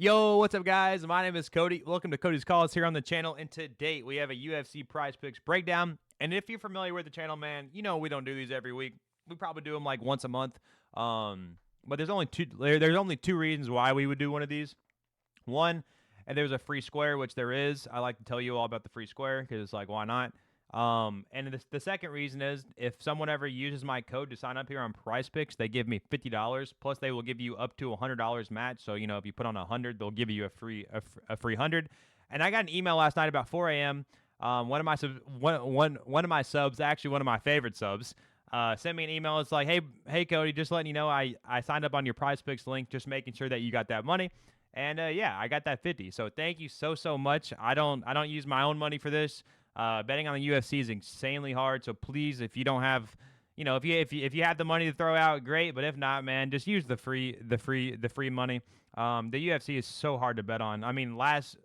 Yo, what's up, guys? My name is Cody. Welcome to Cody's Calls here on the channel. And today we have a UFC Prize Picks breakdown. And if you're familiar with the channel, man, you know we don't do these every week. We probably do them like once a month. But there's only two reasons why we would do one of these. One, and there's a free square, which there is. I like to tell you all about the free square because it's like, why not? And the second reason is if someone ever uses my code to sign up here on PrizePicks, they give me $50. Plus, they will give you up to $100 match. So if you put on 100, they'll give you a free 100. And I got an email last night about 4 a.m. One of my subs, actually one of my favorite subs, sent me an email. It's like, hey Cody, just letting you know I signed up on your PrizePicks link, just making sure that you got that money. And yeah, I got that 50. So thank you so much. I don't use my own money for this. Betting on the UFC is insanely hard. So please, if you don't have, if you have the money to throw out, great. But if not, man, just use the free money. The UFC is so hard to bet on. I mean, last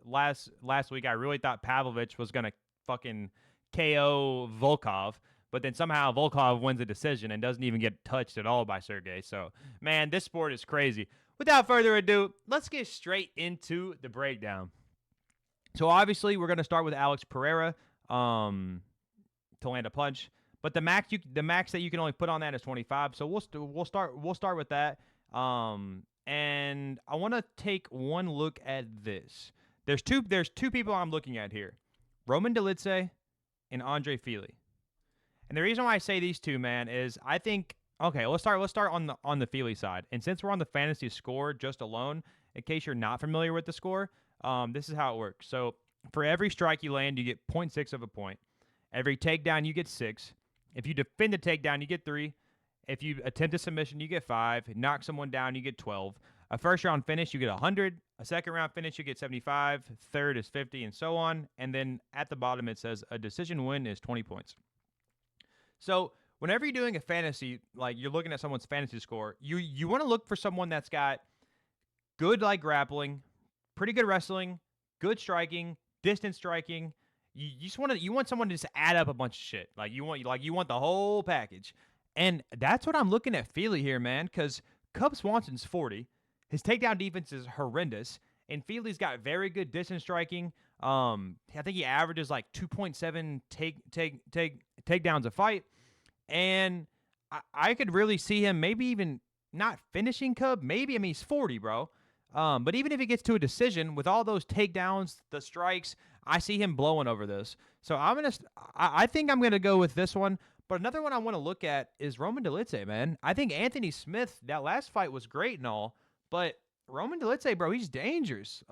week I really thought Pavlovich was gonna fucking KO Volkov. But then somehow Volkov wins a decision and doesn't even get touched at all by Sergey. So, man, this sport is crazy. Without further ado, let's get straight into the breakdown. So obviously, we're going to start with Alex Pereira to land a punch, but the max that you can only put on that is 25. So we'll start with that. And I want to take one look at this. There's two people I'm looking at here, Roman Dolidze and Andre Fili. And the reason why I say these two, man, is I think let's start on the Fili side. And since we're on the fantasy score just alone, in case you're not familiar with the score, this is how it works. So for every strike you land, you get 0.6 of a point. Every takedown, you get 6. If you defend a takedown, you get 3. If you attempt a submission, you get 5. Knock someone down, you get 12. A first round finish, you get 100. A second round finish, you get 75. Third is 50, and so on. And then at the bottom, it says a decision win is 20 points. So whenever you're doing a fantasy, like you're looking at someone's fantasy score, you want to look for someone that's got good grappling, pretty good wrestling, good striking, distance striking. You want someone to just add up a bunch of shit. You want the whole package. And that's what I'm looking at Fili here, man, because Cub Swanson's 40. His takedown defense is horrendous. And Fili's got very good distance striking. I think he averages like 2.7 takedowns a fight. And I could really see him maybe even not finishing Cub. Maybe. I mean, he's 40, bro. But even if he gets to a decision with all those takedowns, the strikes, I see him blowing over this. So I think I'm gonna go with this one. But another one I want to look at is Roman Dolidze, man. I think Anthony Smith, that last fight was great and all, but Roman Dolidze, bro, he's dangerous.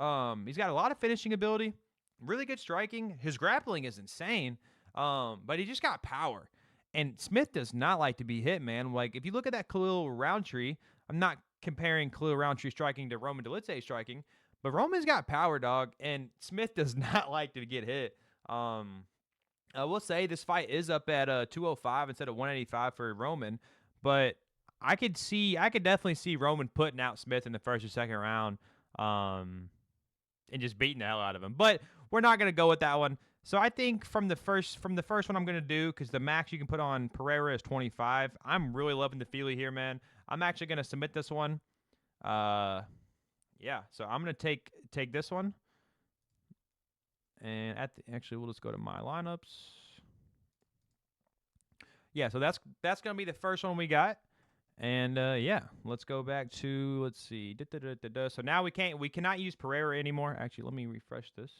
He's got a lot of finishing ability, really good striking. His grappling is insane, but he just got power. And Smith does not like to be hit, man. Like, if you look at that Khalil Roundtree, I'm not comparing Khalil Roundtree striking to Roman Dolidze striking, but Roman's got power, dog, and Smith does not like to get hit. I will say this fight is up at 205 instead of 185 for Roman, but I could definitely see Roman putting out Smith in the first or second round, and just beating the hell out of him. But we're not gonna go with that one. So I think from the first one I'm gonna do, because the max you can put on Pereira is 25. I'm really loving the Fili here, man. I'm actually gonna submit this one. Yeah. So I'm gonna take this one. And actually, we'll just go to my lineups. Yeah, so that's gonna be the first one we got. And yeah, let's go back to, let's see. So now we cannot use Pereira anymore. Actually, let me refresh this.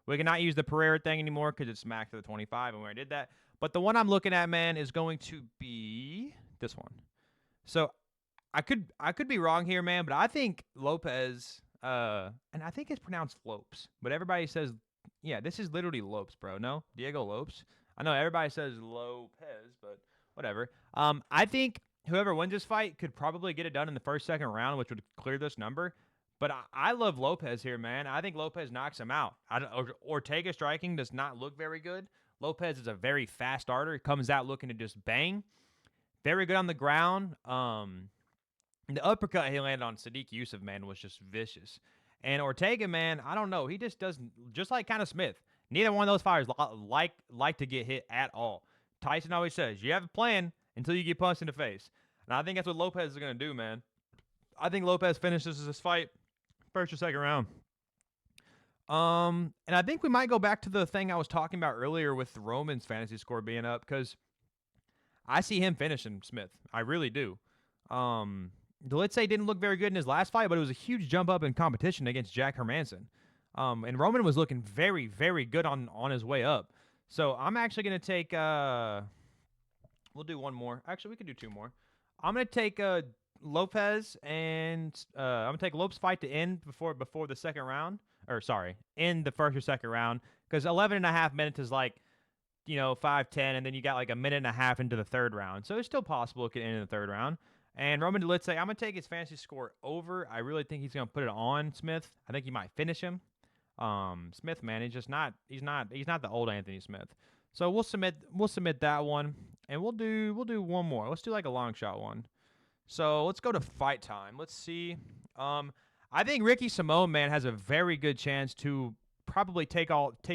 We cannot use the Pereira thing anymore because it's maxed to the 25, and we already did that. But the one I'm looking at, man, is going to be this one. So I could be wrong here, man, but I think Lopez, and I think it's pronounced Lopes, but everybody says, yeah, this is literally Lopes, bro. No, Diego Lopes. I know everybody says Lopez, but whatever. I think whoever wins this fight could probably get it done in the first, second round, which would clear this number. But I love Lopez here, man. I think Lopez knocks him out. Ortega striking does not look very good. Lopez is a very fast starter. He comes out looking to just bang. Very good on the ground. The uppercut he landed on Sadiq Yusuf, man, was just vicious. And Ortega, man, I don't know. He just doesn't, just like kind of Smith. Neither one of those fighters like to get hit at all. Tyson always says, you have a plan until you get punched in the face. And I think that's what Lopez is going to do, man. I think Lopez finishes this fight. first or second round. And I think we might go back to the thing I was talking about earlier with Roman's fantasy score being up because I see him finishing Smith. I really do. Let's say didn't look very good in his last fight, but it was a huge jump up in competition against Jack Hermanson. And Roman was looking very, very good on his way up. So I'm actually gonna take. We'll do one more. Actually, we could do two more. I'm gonna take Lopez and I'm gonna take Lopez fight to end before the second round. Or sorry, in the first or second round because 11.5 minutes is like 5-10, and then you got like a minute and a half into the third round. So it's still possible it could end in the third round. And Roman Dolidze, I'm gonna take his fantasy score over. I really think he's gonna put it on Smith. I think he might finish him. Smith, man, he's not the old Anthony Smith. So we'll submit that one, and we'll do one more. Let's do like a long shot one. So let's go to fight time. Let's see. I think Ricky Simone, man, has a very good chance to probably take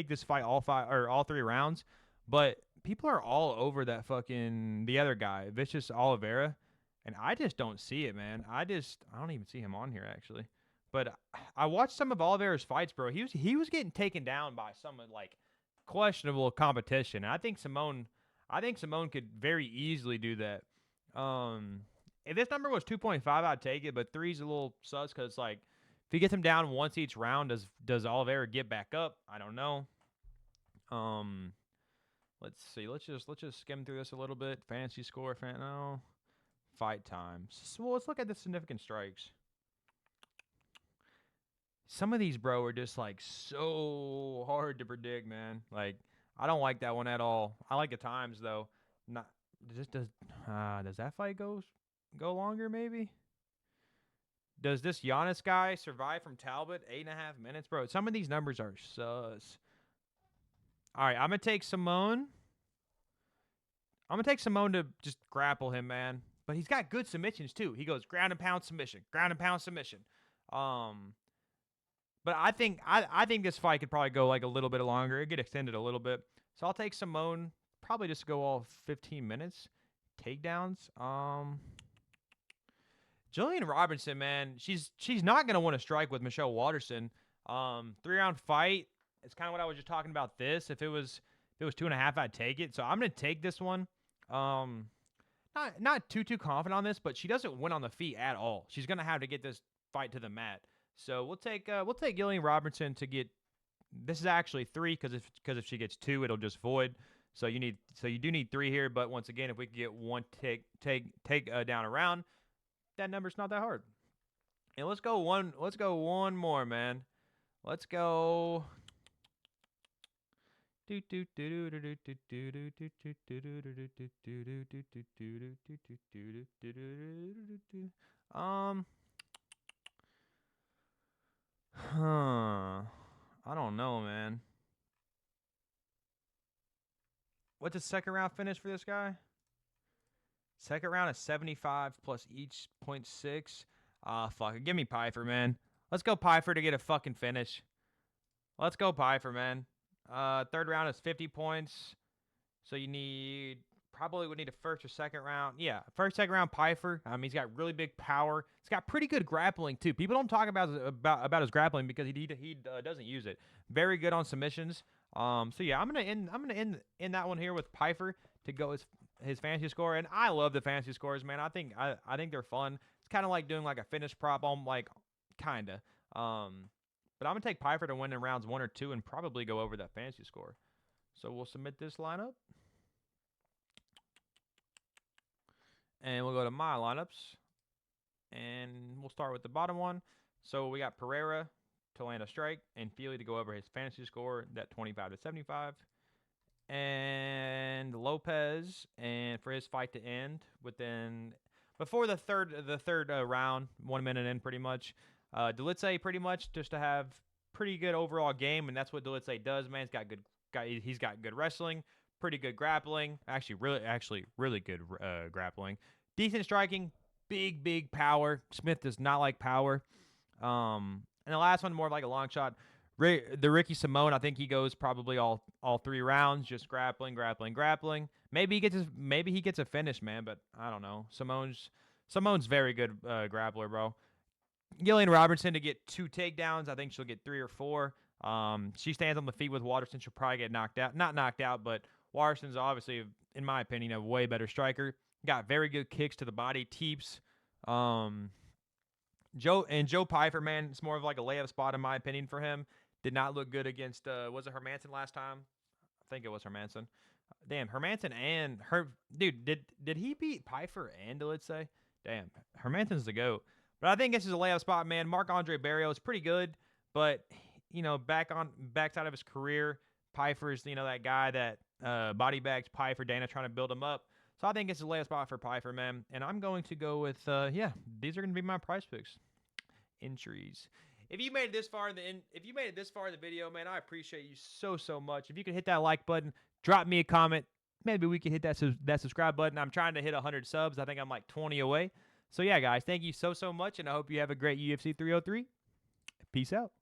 this fight all three rounds. But people are all over that fucking the other guy, Vicious Oliveira, and I just don't see it, man. I don't even see him on here actually. But I watched some of Oliveira's fights, bro. He was getting taken down by some like questionable competition. And I think Simone could very easily do that. If this number was 2.5, I'd take it, but 3's a little sus because like if he gets him down once each round, does Oliveira get back up? I don't know. Let's see. Let's just skim through this a little bit. Fantasy score, no. Fight times. So let's look at the significant strikes. Some of these, bro, are just like so hard to predict, man. Like I don't like that one at all. I like the times though. Not does that fight go longer maybe? Does this Giannis guy survive from Talbot 8.5 minutes, bro? Some of these numbers are sus. All right, I'm gonna take Simone. I'm gonna take Simone to just grapple him, man. But he's got good submissions too. He goes ground and pound submission, ground and pound submission. But I think this fight could probably go like a little bit longer. It get extended a little bit. So I'll take Simone. Probably just go all 15 minutes. Takedowns. Jillian Robinson, man, she's not gonna want to strike with Michelle Waterson. 3-round fight. It's kind of what I was just talking about. If it was 2.5, I'd take it. So I'm gonna take this one. Not too confident on this, but she doesn't win on the feet at all. She's gonna have to get this fight to the mat. So we'll take Jillian Robinson to get. This is actually 3 because if she gets 2, it'll just void. So you do need 3 here. But once again, if we can get one take down a round, that number's not that hard. And let's go one more, man. Let's go. I don't know, man. What's the second round finish for this guy? Second round is 75 plus each 0.6. Fuck it. Give me Pfeiffer, man. Let's go Pfeiffer to get a fucking finish. Let's go Pfeiffer, man. Third round is 50 points. So you probably would need a first or second round. Yeah, first, second round Pfeiffer. He's got really big power. He's got pretty good grappling too. People don't talk about his grappling because he doesn't use it. Very good on submissions. So yeah, I'm gonna end that one here with Pfeiffer to go his fantasy score. And I love the fantasy scores, man. I think they're fun. It's kind of like doing like a finish prop on like kinda. But I'm gonna take Pfeiffer to win in rounds 1 or 2 and probably go over that fantasy score. So we'll submit this lineup. And we'll go to my lineups. And we'll start with the bottom one. So we got Pereira to land a strike and Feely to go over his fantasy score, that 25 to 75. And Lopez and for his fight to end before the third round, 1 minute in pretty much. Dolidze pretty much just to have pretty good overall game, and that's what Dolidze does, man. He's got good wrestling, pretty good grappling, really good grappling, decent striking, big power. Smith does not like power. And the last one more like a long shot. The Ricky Simone, I think he goes probably all 3 rounds, just grappling. Maybe he gets a finish, man, but I don't know. Simone's very good grappler, bro. Gillian Robertson to get 2 takedowns. I think she'll get 3 or 4. She stands on the feet with Waterston. She'll probably get knocked out. Not knocked out, but Waterston's obviously, in my opinion, a way better striker. Got very good kicks to the body, teeps. Um, Joe Pfeiffer, man, it's more of like a layup spot in my opinion for him. Did not look good against was it Hermanson last time? I think it was Hermanson. Damn, Hermanson and her dude, did he beat Pfeiffer and let's say? Damn, Hermanson's the GOAT. But I think this is a layup spot, man. Marc Andre Barrio is pretty good, but backside of his career, Pfeiffer's that guy that body bags Pfeiffer. Dana trying to build him up. So I think it's a layup spot for Pfeiffer, man. And I'm going to go with these are going to be my prize picks. Entries. If you made it this far in the video, man, I appreciate you so much. If you could hit that like button, drop me a comment. Maybe we can hit that subscribe button. I'm trying to hit 100 subs. I think I'm like 20 away. So yeah, guys, thank you so much, and I hope you have a great UFC 303. Peace out.